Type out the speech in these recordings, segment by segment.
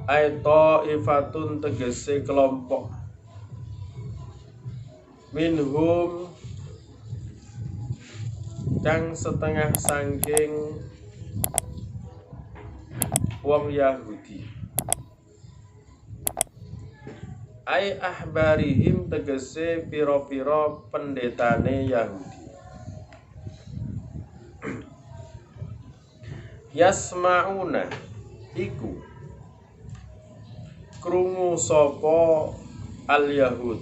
Ai ta'ifatun tegese kelompok minhum kang setengah sangking wong Yahudi. Ai ahbarihim tegese pira-pira pendetane Yahudi. Yasma'una iku krungu sapa al-Yahud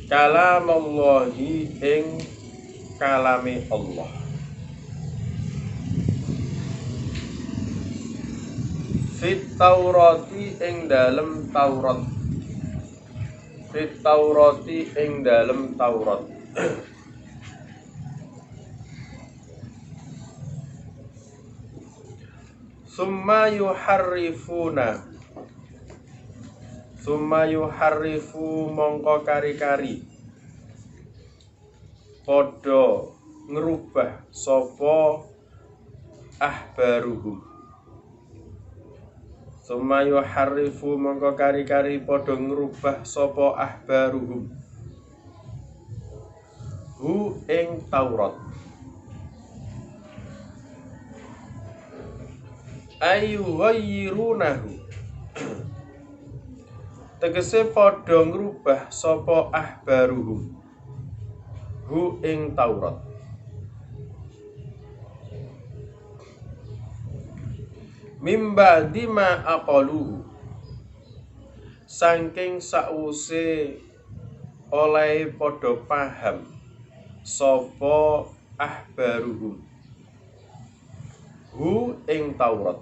kalamallahi ing kalame Allah. Fit Taurati ing dalem Taurat. Fit Taurati ing dalem Taurat. Summa yuharrifu mongko kari-kari padha ngrubah sapa ahbaruhum. Summa yuharrifu mongko kari-kari padha ngrubah sapa ahbaruhum hu ing Taurat. Ayyughayyirunahu tegese padha ngrubah sapa ahbaruhum hu ing Taurat. Mimba dima aqaluhu saking sause oleh padha paham sapa ahbaruhum hu ing Taurat.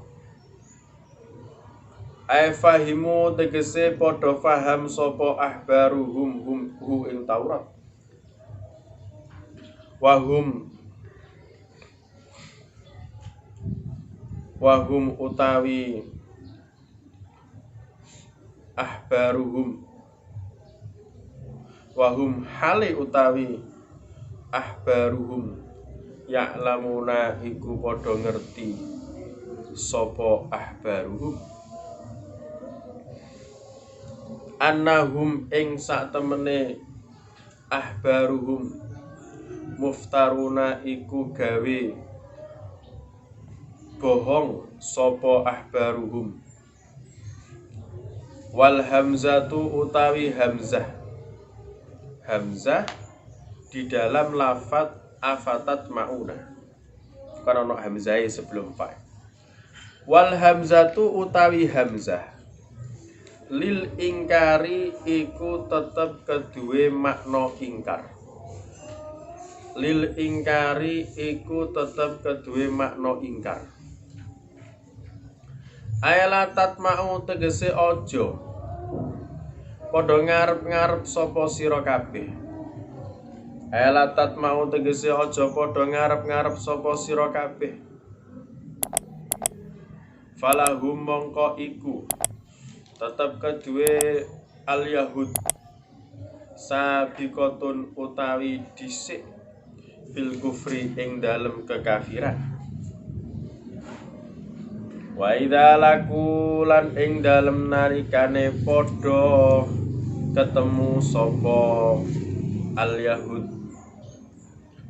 Ai fahimu tegese padha paham sapa ahbaruhum hu ing Taurat. Wahum utawi ahbaruhum wahum hale utawi ahbaruhum ya'lamuna iku padha ngerti sapa ahbaruhum annahum ing saktemene ahbaruhum muftaruna iku gawe bohong sapa ahbaruhum. Wal hamzatu utawi hamzah di dalam lafat afatat mauna kan ono hamzah sebelum fa. Wal hamzatu utawi hamzah lil ingkari iku tetep kedue makna ingkar. Lil ingkari iku tetep kedue makna ingkar. Ayalatat mau tegese ojo padha ngarep-ngarep sapa sira kabeh. Ayalatat mau tegese ojo padha ngarep-ngarep sapa sira kabeh. Falahum mongko iku tetep kedue al-Yahud sabiqatun utawi dhisik bil kufri ing dalem kekafiran. Wa idza laku lan ing dalem nalikane padha ketemu sapa al-Yahud.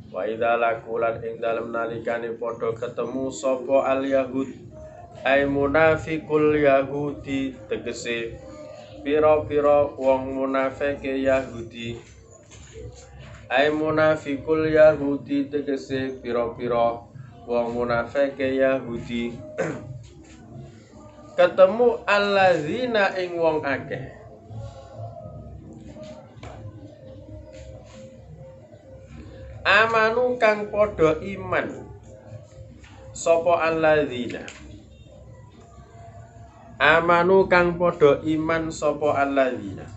Wa idza laku lan ing dalem nalikane padha ketemu sapa al-Yahud ai munafiqul Yahudi tegese pira-pira wong munafike Yahudi. Ai munafiqul Yahudi tegese pira-pira wong munafike Yahudi. Ketemu allazina ing wong akeh amanu kang padha iman sapa allazina amanu kang padha iman sapa allazina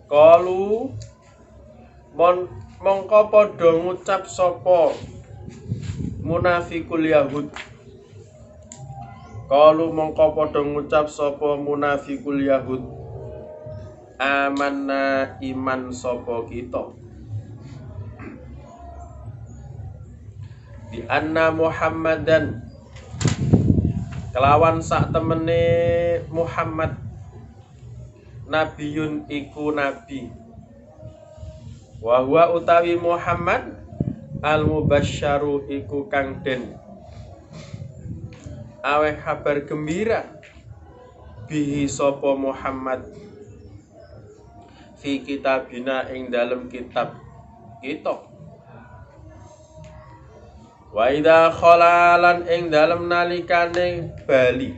qalu mongko padha ngucap sapa munafiqul Yahud. Qalu mongko padha ngucap sapa munafiqul Yahud amanna iman sapa kita bi anna Muhammadan kelawan sak temene Muhammad nabiyun iku nabi wa huwa utawi Muhammad al mubasyaru iku kang den aweh kabar gembira bihi sapa Muhammad fi kitabina ing dalem kitab kita wa idza khalalan ing dalem nalikane bali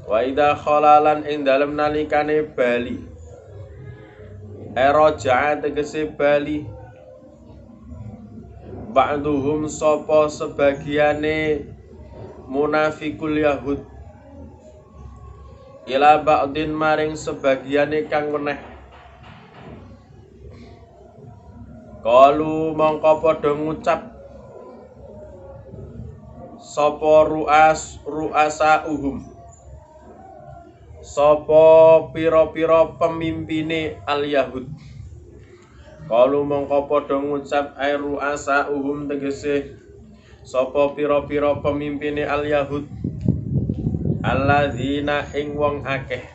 wa idza khalalan ing dalem nalikane bali raja'a tegese bali ba'duhum sapa sebagiane munafikul yahud ila ba'din maring sebagiane kang meneh qalu mongko padha ngucap sapa ru'asauhum sapa pira-pira pemimpine al yahud qalu mongko padha ngucap ai ru'asauhum tegese sapa pira-pira pemimpine al yahud alladzina ing wong akeh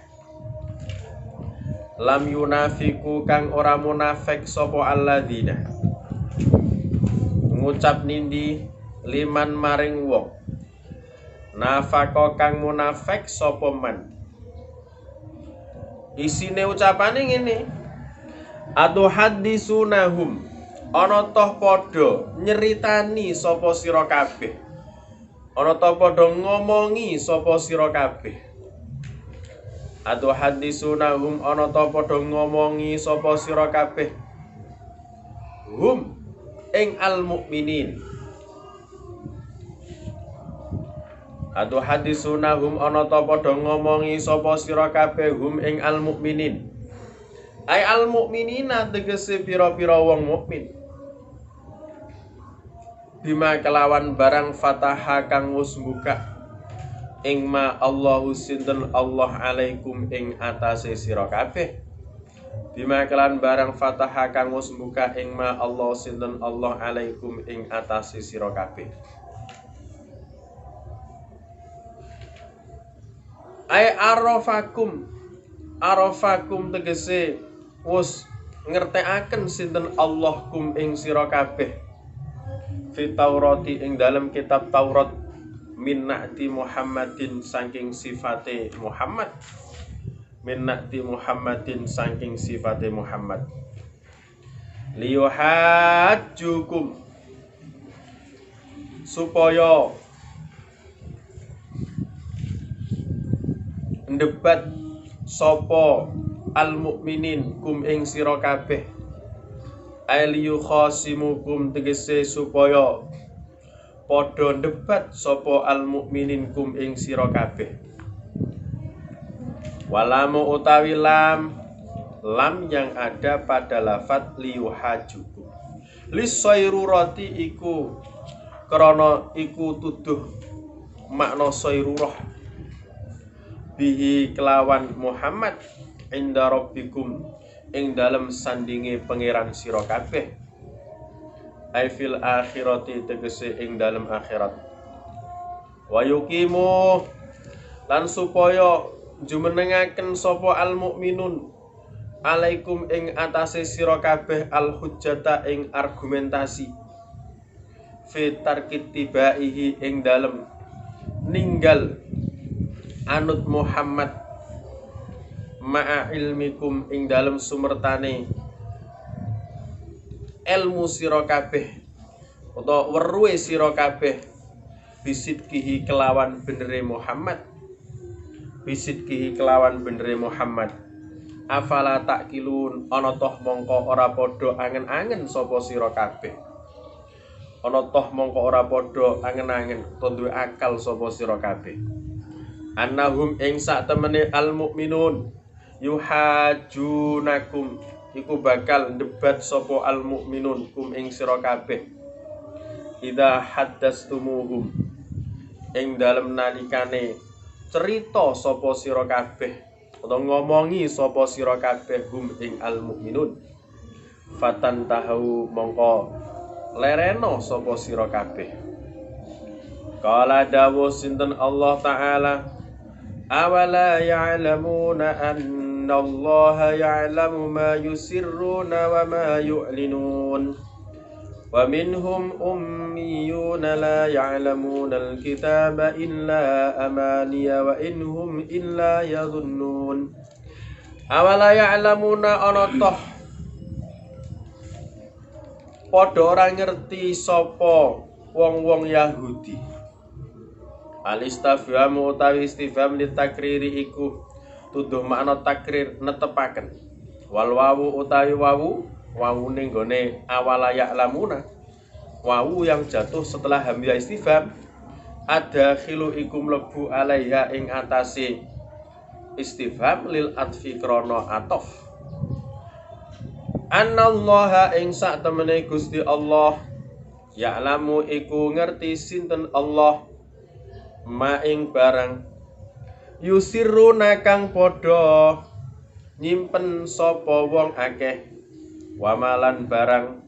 lam yunafiku kang ora munafik sapa alladzina ngucap nindi liman maring wong nafako kang munafik sapa man isine ucapane ngene atuhaddisunahum ana toh padha nyeritani sapa sira kabeh ana toh padha ngomongi sapa sira kabeh atuhaddisunahum ana toh padha ngomongi sapa sira kabeh hum ing al mukminin atuhaddisunahum ana toh padha ngomongi sapa sira kabeh hum ing al mukminin ai al mukminina tegese pira-pira wong mukmin bima kelawan barang fataha kang wis buka ing ma Allahu sinten Allah alaikum ing atase sira kabeh bima kelawan barang fataha kang wis buka ing ma Allah sinten Allah alaikum ing atase sira kabeh ai arafakum tegese wis ngertekaken sinten Allah kum ing sira kabeh fi Taurati ing dalam kitab Taurat min na'ti Muhammadin saking sifate Muhammad min na'ti Muhammadin saking sifate Muhammad liyuhajjukum supaya ndebat sapa al mukminin kum ing sira kabeh aliyu khasimukum tegese supaya padha debat sapa al mukminin kum ing sira kabeh walamu utawi lam yang ada pada lafat liyuhajukum lisairurati iku krana iku tuduh makna sairurah bihi kelawan Muhammad inda rabbikum ing dalem sandinge pangeran sira kabeh ai fil akhirati tegese ing dalem akhirat wa yuqimu lan supaya jumenengaken sapa al mukminun alaikum ing atase sira kabeh al hujjata ing argumentasi fi tarkit tibaihi ing dalem ninggal anut Muhammad ma'a ilmikum ing dalem sumertane ilmu sira kabeh utawa weruhe sira kabeh bisidkihi kelawan benere Muhammad bisidkihi kelawan benere Muhammad afala takilun ana toh mongko ora padha angen-angen sapa sira kabeh ana toh mongko ora padha angen-angen to duwe akal sapa sira kabeh annahum ing sak temene al mukminun yuhajunakum iku bakal debat sapa al mukminun kum ing sira kabeh idza haddastumuhum ing dalem nalikane cerita sapa sira kabeh utawa ngomongi sapa sira kabeh hum ing al mukminun fatan tahu mongko lereno sapa sira kabeh Qala dawuh sinten Allah Ta'ala, awala ya'lamuna anna Allah ya'lamu ma yusirruna wa ma yu'linun wa minhum ummiyuna la ya'lamuna al-kitaba illa amaniya wa inhum illa yadhunnun. Awala ya'lamuna ana toh padha ora ngerti sapa wong-wong Yahudi. Al-istifham utawi istifham litakriri iku tuduh makna takrir netepaken. Wal wawu utawi wawu ning gone awala ya'lamuna, wawu yang jatuh setelah hamzah istifham ada khilu iku mlebu alaiha ing atase istifham lil atfi krana atof. Anallaha ing sak temene Gusti Allah ya'lamu iku ngerti sinten Allah ma ing barang yusirruna kang padha nyimpen sapa wong akeh wamalan barang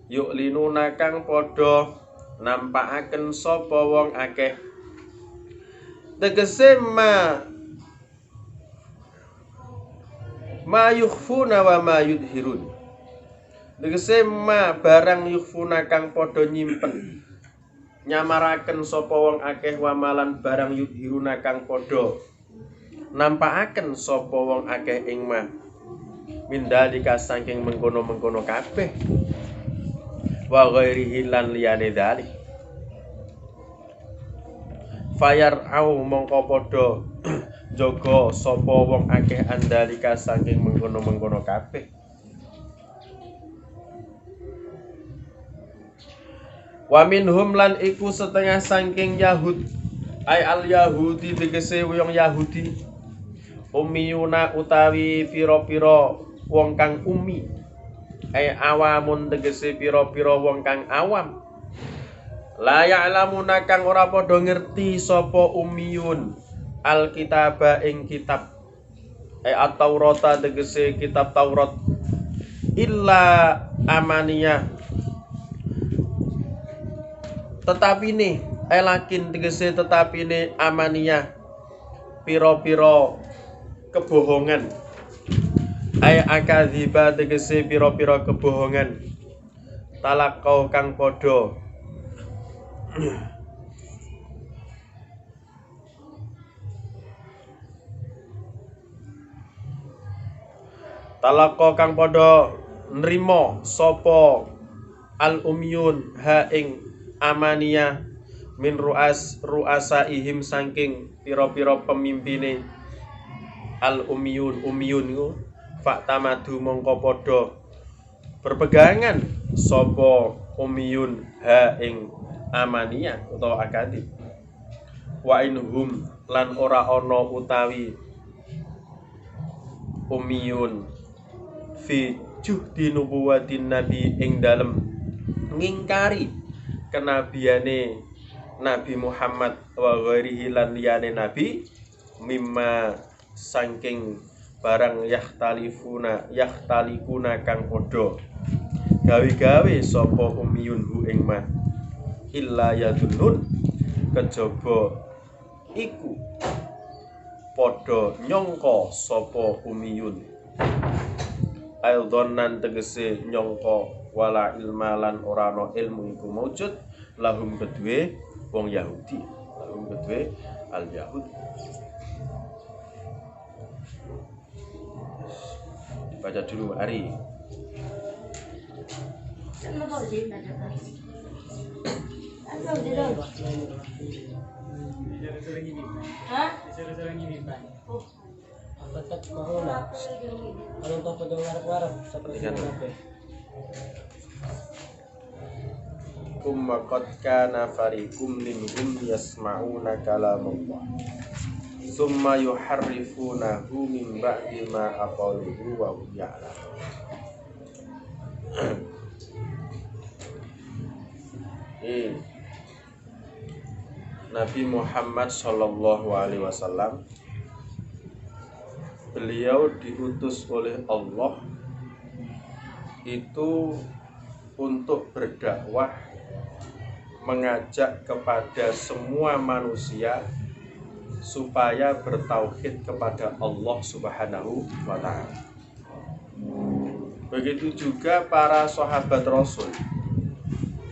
yuklinuna kang padha nampakaken sapa wong akeh. Tegese ma yukhfuna wa ma yudhirun. Tegese ma barang yukhfuna kang padha nyimpen nyamaraken sapa wong akeh wamalan barang yudhiruna kang padha nampakaken sapa wong akeh ing ma mindalika saking mengkono-mengkono kabeh wa ghairihi lan liyane dalik. Fayar au mongko padha jaga sapa wong akeh andalika saking mengkono-mengkono kabeh. Wa minhum lan iku setengah saking Yahud ay al Yahudi tegese wong Yahudi ummiyuna utawi pira-pira wong kang ummi ay awamun tegese pira-pira wong kang awam la ya'lamuna kang ora padha ngerti sapa ummiyun alkitaba ing kitab ay at-taurata tegese kitab Taurat illa amaniyah tetapi nih lakin tegese tetapi nih amaniyah piro-piro kebohongan ay akadziba tegese piro-piro kebohongan talakau kang podo talakau kang podo nrimo sopo al umyun ha ing amaniyah min ruasa ihim saking piro-piro pemimpine al umiyun ku faktamadu mongko podo berpegangan sopo umiyun ha ing amaniyah utawa akadib wa inhum lan ora ono utawi umiyun fi juhdi nubuwatin nabi ing dalem ngingkari kenabiane Nabi Muhammad wa ghairihi lan liyane nabi mimma saking barang yahtalikuna kang padha gawe-gawe sapa umiyun hu ing ma illa yadunnun kejaba iku padha nyangka sapa umiyun aildonnan tegese nyangka wala ilmalan ora ana ilmu iku maujud lahum kedue wong Yahudi lahum kedue al Yahud. Baca dulu Ari. Kumma qad kana fariqum minhum yasma'una kalamullah summa yuharrifunahu min ba'di ma aqaluhu wa hum ya'lamun. Nabi Muhammad sallallahu alaihi wasallam beliau diutus oleh Allah itu untuk berdakwah mengajak kepada semua manusia supaya bertauhid kepada Allah Subhanahu wa Ta'ala. Begitu juga para sahabat Rasul.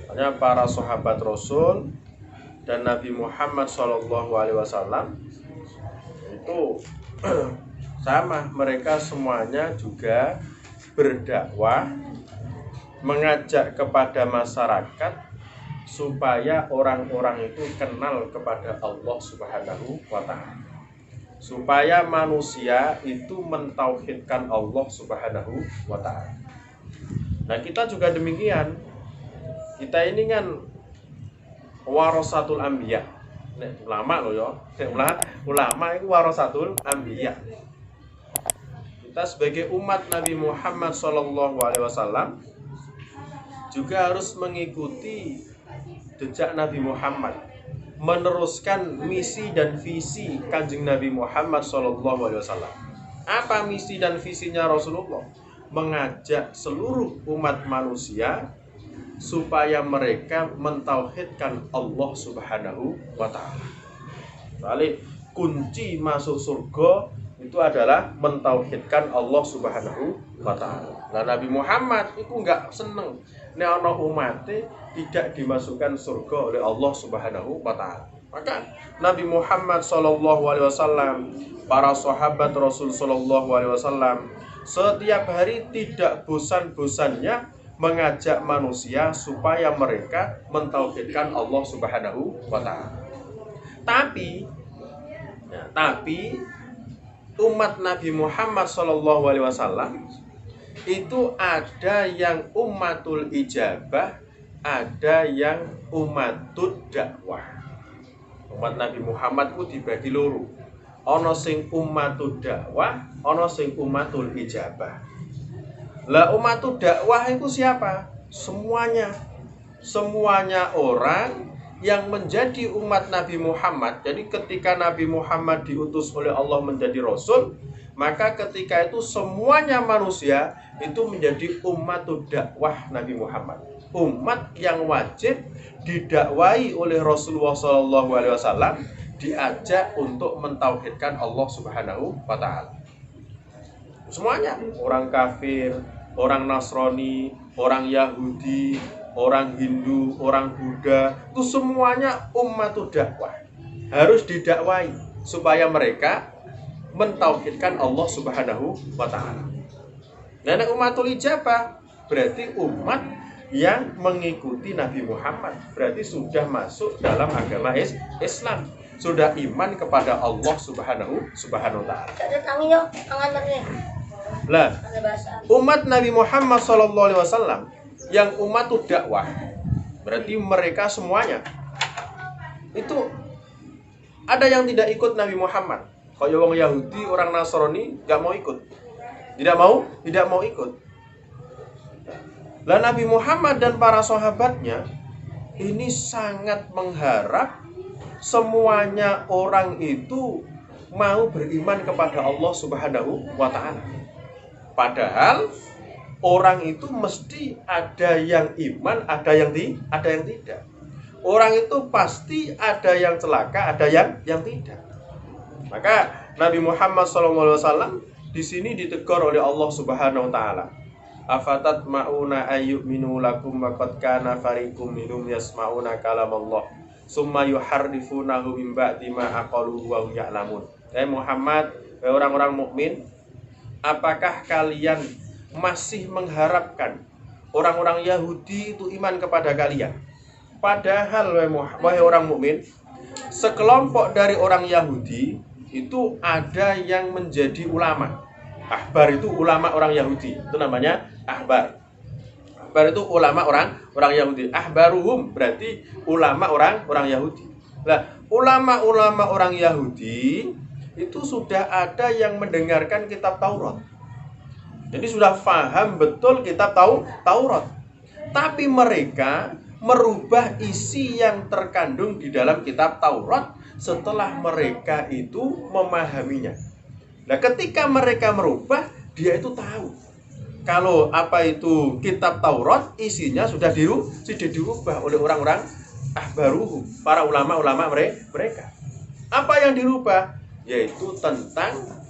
Hanya para sahabat Rasul dan Nabi Muhammad SAW itu sama, mereka semuanya juga berdakwah, mengajak kepada masyarakat supaya orang-orang itu kenal kepada Allah Subhanahu wa Ta'ala, supaya manusia itu mentauhidkan Allah Subhanahu wa Ta'ala. Nah, kita juga demikian. Kita ini kan warasatul anbiya. Ulama loh ya. Ulama itu warasatul anbiya. Kita sebagai umat Nabi Muhammad SAW juga harus mengikuti jejak Nabi Muhammad, meneruskan misi dan visi Kanjeng Nabi Muhammad SAW. Apa misi dan visinya Rasulullah? Mengajak seluruh umat manusia supaya mereka mentauhidkan Allah Subhanahu wa Ta'ala. Balik, kunci masuk surga itu adalah mentauhidkan Allah Subhanahu wa Ta'ala. Nah, Nabi Muhammad itu enggak seneng nek ana umate tidak dimasukkan surga oleh Allah Subhanahu wa Ta'ala. Maka Nabi Muhammad SAW, para sahabat Rasul SAW setiap hari tidak bosan-bosannya mengajak manusia supaya mereka mentauhidkan Allah Subhanahu wa Ta'ala. Tapi umat Nabi Muhammad SAW itu ada yang ummatul ijabah, ada yang ummatud dakwah. Umat Nabi Muhammad itu dibagi loro. Ana sing ummatud dakwah, ana sing ummatul ijabah. Lah ummatud dakwah itu siapa? Semuanya orang yang menjadi umat Nabi Muhammad. Jadi ketika Nabi Muhammad diutus oleh Allah menjadi Rasul, maka ketika itu semuanya manusia itu menjadi ummatud dakwah Nabi Muhammad. Umat yang wajib didakwai oleh Rasulullah SAW, diajak untuk mentauhidkan Allah Subhanahu wa Ta'ala. Semuanya, orang kafir, orang Nasrani, orang Yahudi, orang Hindu, orang Buddha, itu semuanya ummatud dakwah. Harus didakwai supaya mereka mentauhidkan Allah Subhanahu wa Ta'ala. Nah, ummatul ijabah berarti umat yang mengikuti Nabi Muhammad, berarti sudah masuk dalam agama Islam, sudah iman kepada Allah Subhanahu wa Ta'ala. Lah, umat Nabi Muhammad SAW yang ummatud dakwah berarti mereka semuanya itu ada yang tidak ikut Nabi Muhammad. Kalau orang Yahudi, orang Nasrani nggak mau ikut, tidak mau ikut. Lah Nabi Muhammad dan para sahabatnya ini sangat mengharap semuanya orang itu mau beriman kepada Allah Subhanahu wa Ta'ala. Padahal orang itu mesti ada yang iman, ada yang tidak. Orang itu pasti ada yang celaka, ada yang tidak. Maka Nabi Muhammad SAW di sini ditegur oleh Allah Subhanahu wa Ta'ala. Afatat ma'una ayyuminu lakum wa qad kana fariqum minhum yasma'una kalam Allah summa yuharrifunahu min ba'di ma aqaluhu wa hum ya'lamun. Muhammad, orang-orang mukmin, apakah kalian masih mengharapkan orang-orang Yahudi itu iman kepada kalian? Padahal wahai orang mukmin, sekelompok dari orang Yahudi itu ada yang menjadi ulama. Ahbar itu ulama orang Yahudi, itu namanya ahbar. Ahbar itu ulama orang Yahudi. Ahbaruhum berarti ulama orang Yahudi. Nah, ulama-ulama orang Yahudi itu sudah ada yang mendengarkan kitab Taurat. Jadi sudah paham betul kitab Taurat. Tapi mereka merubah isi yang terkandung di dalam kitab Taurat setelah mereka itu memahaminya. Nah, ketika mereka merubah, dia itu tahu kalau apa itu kitab Taurat isinya sudah dirubah oleh orang-orang ahbaruhum, para ulama-ulama mereka. Apa yang dirubah? Yaitu tentang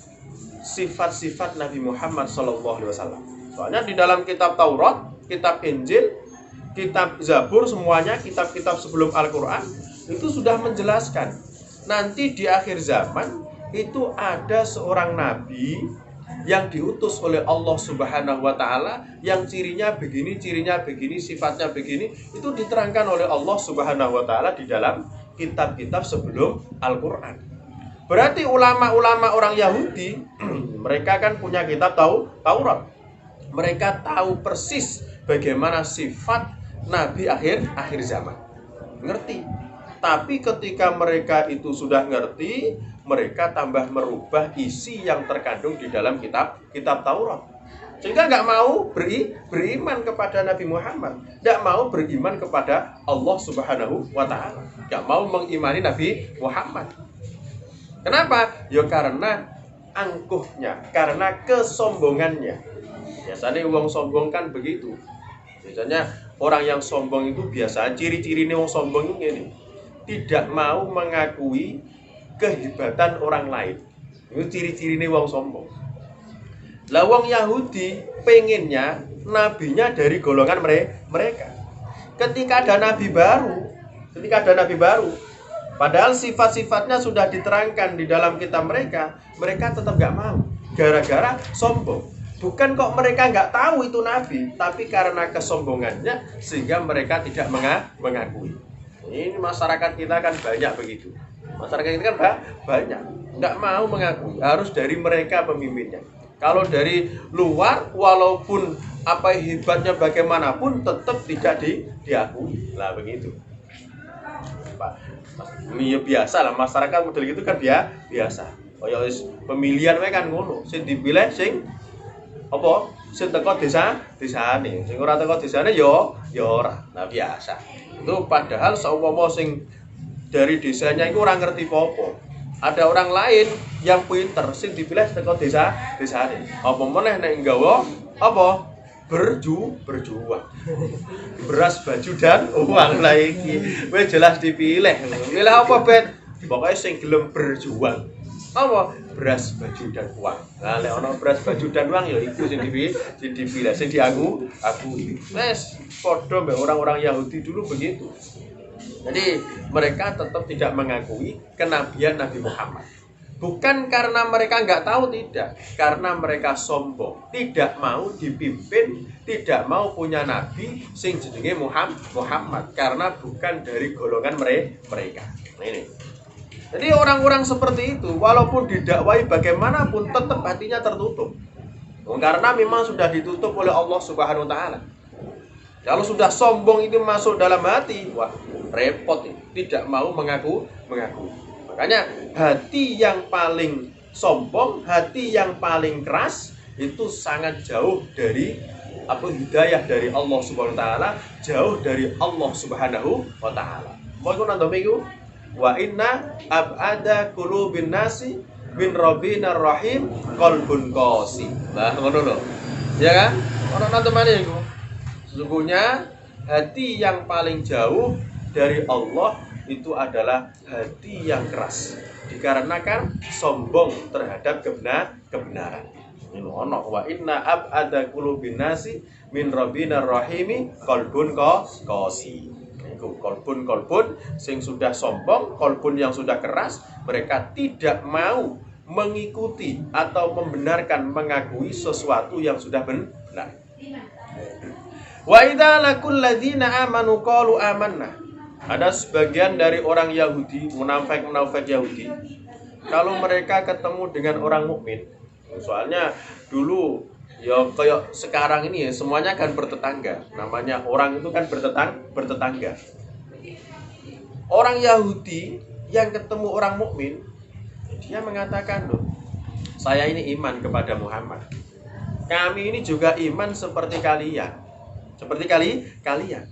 sifat-sifat Nabi Muhammad SAW. Soalnya di dalam kitab Taurat, kitab Injil, kitab Zabur, semuanya kitab-kitab sebelum Al-Quran itu sudah menjelaskan nanti di akhir zaman itu ada seorang nabi yang diutus oleh Allah Subhanahu wa taala yang cirinya begini, sifatnya begini, itu diterangkan oleh Allah Subhanahu wa taala di dalam kitab-kitab sebelum Al-Qur'an. Berarti ulama-ulama orang Yahudi mereka kan punya kitab Taurat. Mereka tahu persis bagaimana sifat nabi akhir zaman. Ngerti. Tapi ketika mereka itu sudah ngerti, mereka tambah merubah isi yang terkandung di dalam kitab Taurat. Sehingga nggak mau beriman kepada Nabi Muhammad, nggak mau beriman kepada Allah Subhanahu wa Ta'ala, nggak mau mengimani Nabi Muhammad. Kenapa? Ya karena angkuhnya, karena kesombongannya. Biasanya wong sombong kan begitu. Biasanya orang yang sombong itu biasa ciri-cirinya wong sombong itu ini. Tidak mau mengakui kehebatan orang lain. Itu ciri-cirinya wong sombong. Lah wong Yahudi pengennya nabinya dari golongan mereka. Ketika ada nabi baru, padahal sifat-sifatnya sudah diterangkan di dalam kitab mereka tetap gak mau. Gara-gara sombong. Bukan kok mereka nggak tahu itu nabi, tapi karena kesombongannya sehingga mereka tidak mengakui. Ini masyarakat kita kan banyak begitu. Masyarakat kita kan banyak nggak mau mengakui, harus dari mereka pemimpinnya. Kalau dari luar, walaupun apa hebatnya bagaimanapun, tetap tidak diakui. Lah begitu. Ini biasa lah, masyarakat model gitu kan biasa. Oh ya pemilihan mereka kan ngono, sing dipilih sing apa? Sing teko desane, sing ora teko desane ya ora. Nah biasa. Itu padahal seumpama sing dari desanya itu orang ngerti apa. Ada orang lain yang pinter sing dipilih teko desane. Apa meneh nek nggawa apa? Berjuang. Beras, baju dan uang lah iki. Wis jelas dipilih. Milih apa, Bet? Pokoknya sing gelem berjuang. Apa? Beras, baju dan uang. Nah, lek ana beras, baju dan uang ya iku sing dipilih, sing diaku. Wes padha mbek orang-orang Yahudi dulu begitu. Jadi mereka tetap tidak mengakui kenabian Nabi Muhammad. Bukan karena mereka nggak tahu, tidak. Karena mereka sombong, tidak mau dipimpin, tidak mau punya nabi sing jenenge Muhammad. Karena bukan dari golongan mereka. Nah, ini. Jadi orang-orang seperti itu walaupun didakwai bagaimanapun tetap hatinya tertutup. Karena memang sudah ditutup oleh Allah Subhanahu wa taala. Kalau sudah sombong itu masuk dalam hati, wah repot ini. Tidak mau mengaku. Makanya hati yang paling sombong, hati yang paling keras itu sangat jauh dari hidayah dari Allah Subhanahu wa taala, jauh dari Allah Subhanahu wa taala. Mau ikut nonton minggu? Wa inna ab'ada qulubin nasi bin rabbina rahim qalbun qasi. Nah, ngono lho. Ya kan? Ono nonton mana iku? Sesungguhnya hati yang paling jauh dari Allah itu adalah hati yang keras, dikarenakan sombong terhadap kebenaran. Ini ono wa inna ab'ada qulubin nasi min rabbina rahimi qalbun qasi. Kolbun sing sudah sombong, kolbun yang sudah keras, mereka tidak mau mengikuti atau membenarkan, mengakui sesuatu yang sudah benar. Wa idza laqul ladzina amanu qalu amanna. Ada sebagian dari orang Yahudi, munafik Yahudi, kalau mereka ketemu dengan orang mukmin, soalnya dulu ya kayak sekarang ini ya semuanya kan bertetangga. Namanya orang itu kan bertetangga. Orang Yahudi yang ketemu orang mukmin, dia mengatakan, loh, saya ini iman kepada Muhammad. Kami ini juga iman seperti kalian. Seperti kalian.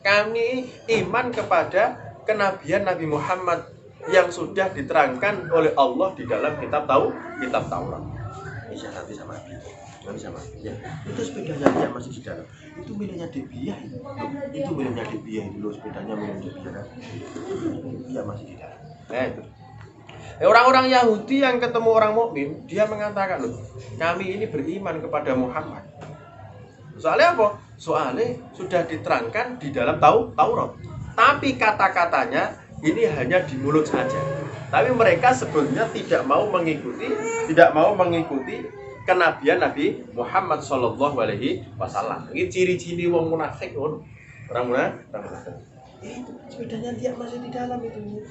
Kami iman kepada kenabian Nabi Muhammad yang sudah diterangkan oleh Allah di dalam kitab Taurat. Bisa nanti sama Nabi. Ya, itu sepedanya dia masih di dalam. itu miliknya Debiah. Itu miliknya Debiah itu loh, sepedanya miliknya Debiah. Dia masih di dalam. Nah itu. Orang-orang Yahudi yang ketemu orang mukmin, dia mengatakan, loh, kami ini beriman kepada Muhammad. Soalnya apa? Soalnya sudah diterangkan di dalam Taurat. Tapi kata-katanya ini hanya di mulut saja. Tapi mereka sebetulnya tidak mau mengikuti kenabian Nabi Muhammad Shallallahu Alaihi Wasallam. Ini ciri-ciri wong munafik, orang munafik. Itu sepedanya dia masih di dalam itu.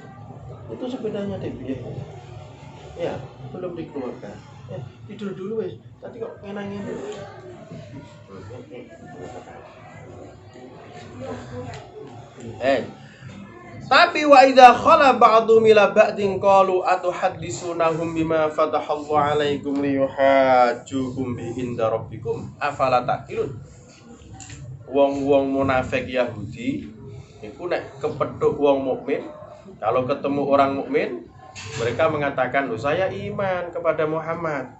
Itu sepedanya dia. Ya, belum dikeluarkan. Tidur dulu wes. Tadi kok nangis. Tapi wa idza khala ba'dhum ila ba'din qalu atuhadditsunahum bima fatahallahu 'alaikum liyuhajjukum bi inda rabbikum afala taqilun. Wong-wong munafik Yahudi iku nek kepethuk wong mukmin, kalau ketemu orang mukmin, mereka mengatakan, "Loh, saya iman kepada Muhammad."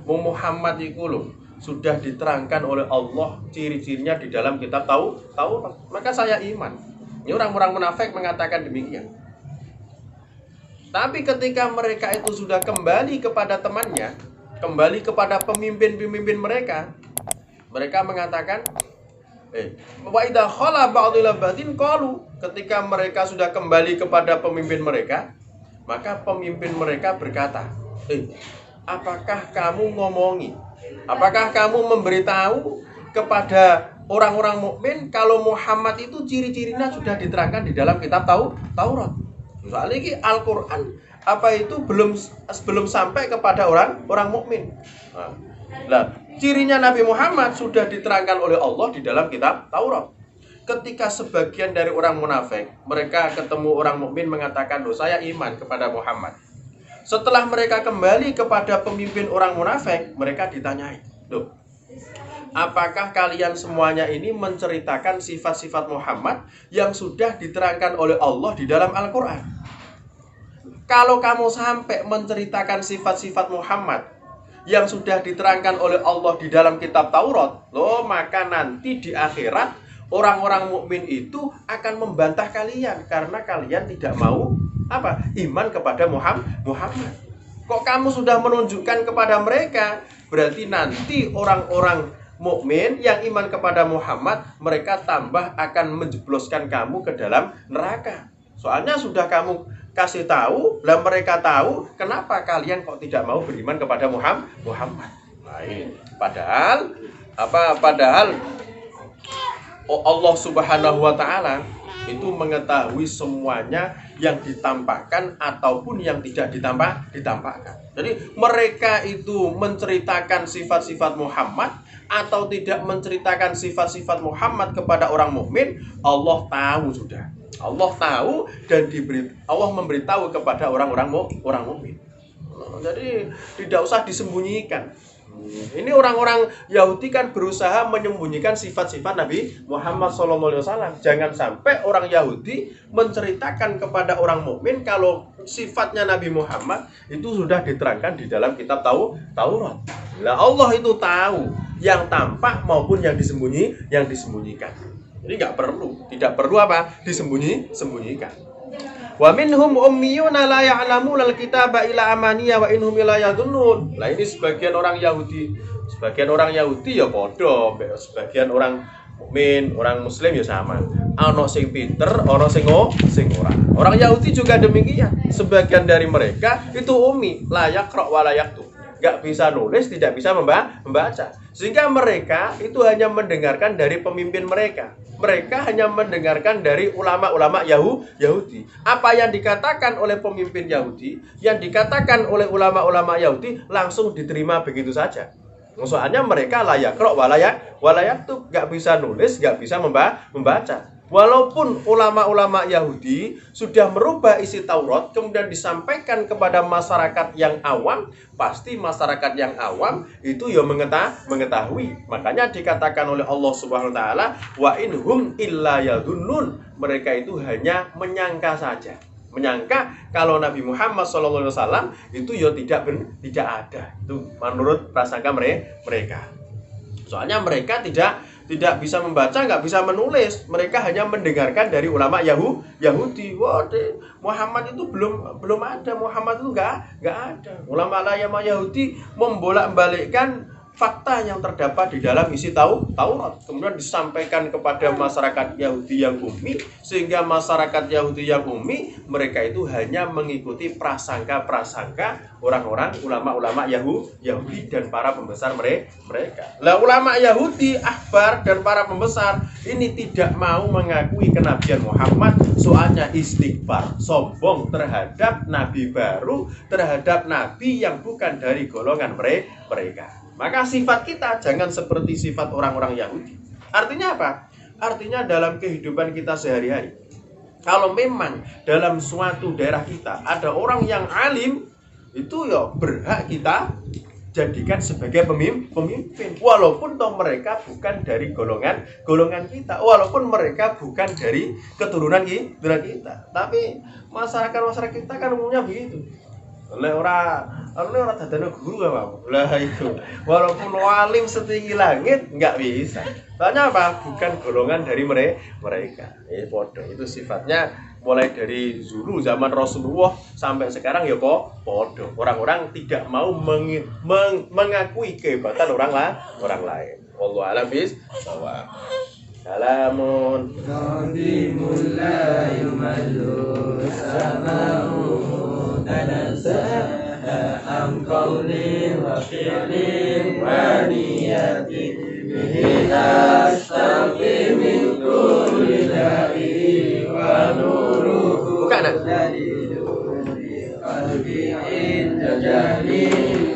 Muhammad iku lho sudah diterangkan oleh Allah ciri-cirinya di dalam kitab Taurat. Maka saya iman. Ini orang-orang munafik mengatakan demikian. Tapi ketika mereka itu sudah kembali kepada temannya, kembali kepada pemimpin-pemimpin mereka, mereka mengatakan, wa idza khala ba'dul batin qalu, ketika mereka sudah kembali kepada pemimpin mereka, maka pemimpin mereka berkata, apakah kamu memberitahu kepada orang-orang mukmin kalau Muhammad itu ciri-cirinya sudah diterangkan di dalam kitab Taurat. Soalnya ini Al-Qur'an belum sampai kepada orang mukmin. Nah, cirinya Nabi Muhammad sudah diterangkan oleh Allah di dalam kitab Taurat. Ketika sebagian dari orang munafik, mereka ketemu orang mukmin mengatakan, "Loh, saya iman kepada Muhammad." Setelah mereka kembali kepada pemimpin orang munafik, mereka ditanyai, "Loh, apakah kalian semuanya ini menceritakan sifat-sifat Muhammad yang sudah diterangkan oleh Allah di dalam Al-Quran? Kalau kamu sampai menceritakan sifat-sifat Muhammad yang sudah diterangkan oleh Allah di dalam kitab Taurat, maka nanti di akhirat orang-orang mukmin itu akan membantah kalian karena kalian tidak mau iman kepada Muhammad. Kok kamu sudah menunjukkan kepada mereka? Berarti nanti orang-orang mukmin yang iman kepada Muhammad, mereka tambah akan menjebloskan kamu ke dalam neraka. Soalnya sudah kamu kasih tahu, dan mereka tahu, kenapa kalian kok tidak mau beriman kepada Muhammad? Padahal Allah Subhanahu wa Ta'ala itu mengetahui semuanya yang ditampakkan ataupun yang tidak ditampakkan. Jadi mereka itu menceritakan sifat-sifat Muhammad atau tidak menceritakan sifat-sifat Muhammad kepada orang mukmin, Allah tahu sudah. Allah tahu dan Allah memberitahu kepada orang mukmin. Jadi tidak usah disembunyikan. Ini orang-orang Yahudi kan berusaha menyembunyikan sifat-sifat Nabi Muhammad SAW. Jangan sampai orang Yahudi menceritakan kepada orang mukmin kalau sifatnya Nabi Muhammad itu sudah diterangkan di dalam kitab Taurat. Nah, Allah itu tahu yang tampak maupun yang disembunyikan. Jadi tidak perlu disembunyikan. Wa minhum ummiyuna la ya'lamuna al-kitaba illa amaniya wa inhum illa yadhunnun. Lah ini sebagian orang Yahudi ya padha, sebagian orang mukmin, orang muslim ya sama. Ana sing pinter, ana sing ora. Orang Yahudi juga demikian. Sebagian dari mereka itu ummi, la yaqra wa la yaktub. Enggak bisa nulis, tidak bisa membaca. Sehingga mereka itu hanya mendengarkan dari pemimpin mereka. Mereka hanya mendengarkan dari ulama-ulama Yahudi. Apa yang dikatakan oleh pemimpin Yahudi, yang dikatakan oleh ulama-ulama Yahudi langsung diterima begitu saja. Soalnya mereka layak rok walayak tuh nggak bisa nulis, nggak bisa membaca. Walaupun ulama-ulama Yahudi sudah merubah isi Taurat kemudian disampaikan kepada masyarakat yang awam, pasti masyarakat yang awam itu ya mengetahui. Makanya dikatakan oleh Allah Subhanahu wa taala, wa inhum illa yadhunnun. Mereka itu hanya menyangka saja. Menyangka kalau Nabi Muhammad SAW itu ya tidak ada. Itu menurut prasangka mereka. Soalnya mereka tidak tidak bisa membaca, nggak bisa menulis. Mereka hanya mendengarkan dari ulama Yahudi. Wah, Muhammad itu belum ada. Muhammad itu nggak ada. Ulama Yahudi membolak-balikkan fakta yang terdapat di dalam isi Taurat, kemudian disampaikan kepada masyarakat Yahudi yang ummi, sehingga masyarakat Yahudi yang ummi mereka itu hanya mengikuti prasangka orang-orang ulama-ulama Yahudi dan para pembesar mereka. Lah ulama Yahudi, ahbar dan para pembesar ini tidak mau mengakui kenabian Muhammad, soalnya istighfar, sombong terhadap nabi baru, terhadap nabi yang bukan dari golongan mereka. Maka sifat kita jangan seperti sifat orang-orang Yahudi. Artinya apa? Artinya dalam kehidupan kita sehari-hari, kalau memang dalam suatu daerah kita ada orang yang alim, itu ya berhak kita jadikan sebagai pemimpin. Walaupun toh mereka bukan dari golongan kita, walaupun mereka bukan dari keturunan kita. Tapi masyarakat kita kan umumnya begitu. Oleh orang dadane guru apa? Lah itu. Walaupun alim setinggi langit nggak bisa. Soalnya apa? Bukan golongan dari mereka. Podo. Itu sifatnya mulai dari dulu zaman Rasulullah sampai sekarang ya podo. Orang-orang tidak mau mengakui kehebatan orang lain. Wallahu a'lam bishawab. Salamun qadimul la yumallu sama'u tanazzaha am qawlin wa fi'lin wa niyatin bihi nastaqi min kulli da'i wa nuruhu qalbi inda jahli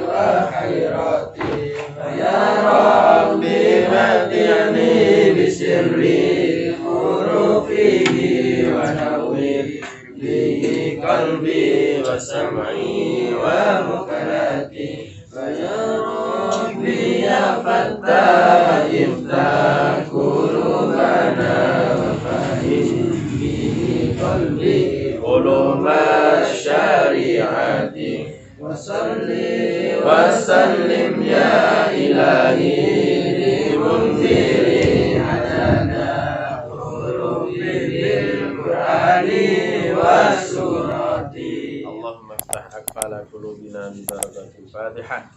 wa hayrati ya rabbi mati'ni bisirri hurufihi wa nawwir bihi qalbi wa sam'i wa mukalati ya rabbi ya fattah iftah qulubana wa fahim bihi qalbi uluma syari'ati wa salli wa sallim ya ilahi li munziri adana hurufil qur'ani wa surati Allahumma ftah aqfala qulubina bi barakatil Fatihah.